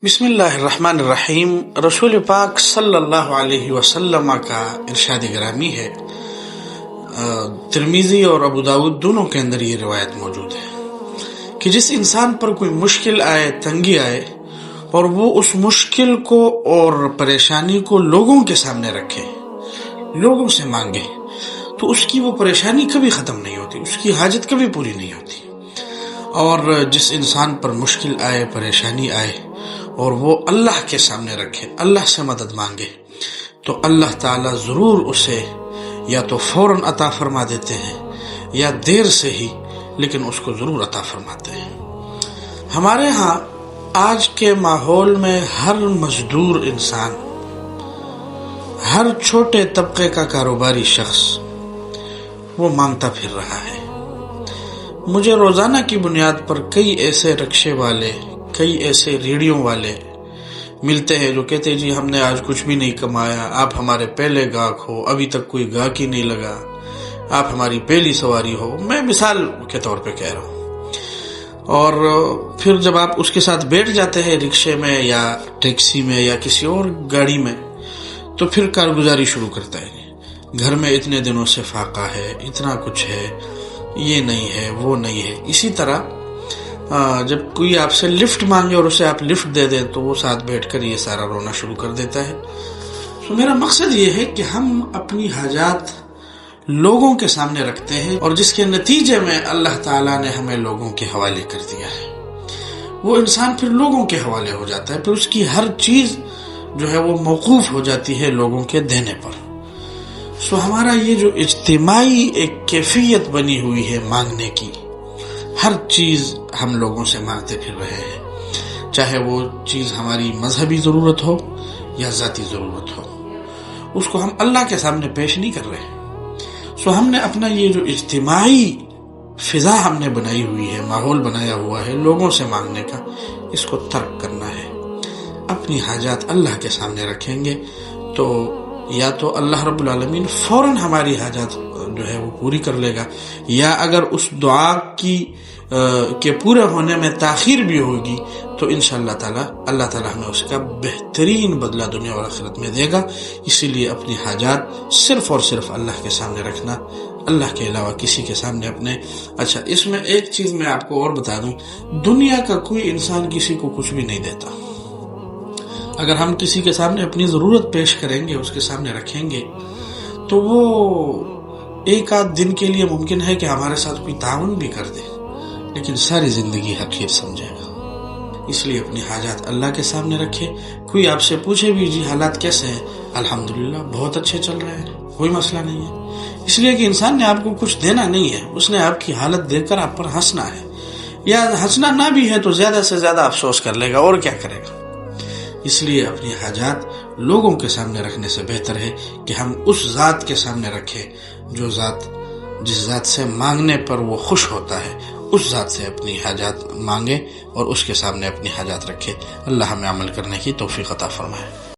بسم اللہ الرحمن الرحیم۔ رسول پاک صلی اللہ علیہ وسلم کا ارشاد گرامی ہے، ترمذی اور ابو داؤد دونوں کے اندر یہ روایت موجود ہے کہ جس انسان پر کوئی مشکل آئے، تنگی آئے، اور وہ اس مشکل کو اور پریشانی کو لوگوں کے سامنے رکھے، لوگوں سے مانگے، تو اس کی وہ پریشانی کبھی ختم نہیں ہوتی، اس کی حاجت کبھی پوری نہیں ہوتی۔ اور جس انسان پر مشکل آئے، پریشانی آئے، اور وہ اللہ کے سامنے رکھے، اللہ سے مدد مانگے، تو اللہ تعالیٰ ضرور اسے یا تو فوراً عطا فرما دیتے ہیں یا دیر سے ہی، لیکن اس کو ضرور عطا فرماتے ہیں۔ ہمارے ہاں آج کے ماحول میں ہر مزدور انسان، ہر چھوٹے طبقے کا کاروباری شخص وہ مانگتا پھر رہا ہے۔ مجھے روزانہ کی بنیاد پر کئی ایسے رکشے والے، کئی ایسے ریڑھیوں والے ملتے ہیں جو کہتے ہیں جی ہم نے آج کچھ بھی نہیں کمایا، آپ ہمارے پہلے گاہک ہو، ابھی تک کوئی گاہک ہی نہیں لگا، آپ ہماری پہلی سواری ہو، میں مثال کے طور پہ کہہ رہا ہوں۔ اور پھر جب آپ اس کے ساتھ بیٹھ جاتے ہیں رکشے میں یا ٹیکسی میں یا کسی اور گاڑی میں، تو پھر کارگزاری شروع کرتا ہے، گھر میں اتنے دنوں سے فاقہ ہے، اتنا کچھ ہے، یہ نہیں ہے، وہ نہیں ہے۔ اسی طرح جب کوئی آپ سے لفٹ مانگے اور اسے آپ لفٹ دے دیں تو وہ ساتھ بیٹھ کر یہ سارا رونا شروع کر دیتا ہے۔ تو میرا مقصد یہ ہے کہ ہم اپنی حاجات لوگوں کے سامنے رکھتے ہیں، اور جس کے نتیجے میں اللہ تعالیٰ نے ہمیں لوگوں کے حوالے کر دیا ہے۔ وہ انسان پھر لوگوں کے حوالے ہو جاتا ہے، پھر اس کی ہر چیز جو ہے وہ موقوف ہو جاتی ہے لوگوں کے دینے پر۔ ہمارا یہ جو اجتماعی ایک کیفیت بنی ہوئی ہے مانگنے کی، ہر چیز ہم لوگوں سے مانگتے پھر رہے ہیں، چاہے وہ چیز ہماری مذہبی ضرورت ہو یا ذاتی ضرورت ہو، اس کو ہم اللہ کے سامنے پیش نہیں کر رہے۔ ہم نے اپنا یہ جو اجتماعی فضا ہم نے بنائی ہوئی ہے، ماحول بنایا ہوا ہے لوگوں سے مانگنے کا، اس کو ترک کرنا ہے۔ اپنی حاجات اللہ کے سامنے رکھیں گے تو یا تو اللہ رب العالمین فوراً ہماری حاجات جو ہے وہ پوری کر لے گا، یا اگر اس دعا کے پورے ہونے میں تاخیر بھی ہوگی تو انشاءاللہ تعالی اللہ تعالی ہمیں اس کا بہترین بدلہ دنیا اور آخرت میں دے گا۔ اسی لیے اپنی حاجات صرف اور صرف اللہ کے سامنے رکھنا، اللہ کے علاوہ کسی کے سامنے اپنے۔ اچھا، اس میں ایک چیز میں آپ کو اور بتا دوں، دنیا کا کوئی انسان کسی کو کچھ بھی نہیں دیتا۔ اگر ہم کسی کے سامنے اپنی ضرورت پیش کریں گے، اس کے سامنے رکھیں گے، تو وہ ایک آدھ دن کے لیے ممکن ہے کہ ہمارے ساتھ کوئی تعاون بھی کر دے، لیکن ساری زندگی حقیر سمجھے گا۔ اس لیے اپنی حاجات اللہ کے سامنے رکھے۔ کوئی آپ سے پوچھے بھی جی حالات کیسے ہیں، الحمدللہ بہت اچھے چل رہے ہیں، کوئی مسئلہ نہیں ہے، اس لیے کہ انسان نے آپ کو کچھ دینا نہیں ہے، اس نے آپ کی حالت دیکھ کر آپ پر ہنسنا ہے، یا ہنسنا نہ بھی ہے تو زیادہ سے زیادہ افسوس کر لے گا، اور کیا کرے گا۔ اس لیے اپنی حاجات لوگوں کے سامنے رکھنے سے بہتر ہے کہ ہم اس ذات کے سامنے رکھیں جو ذات، جس ذات سے مانگنے پر وہ خوش ہوتا ہے، اس ذات سے اپنی حاجات مانگے اور اس کے سامنے اپنی حاجات رکھے۔ اللہ ہمیں عمل کرنے کی توفیق عطا فرمائے۔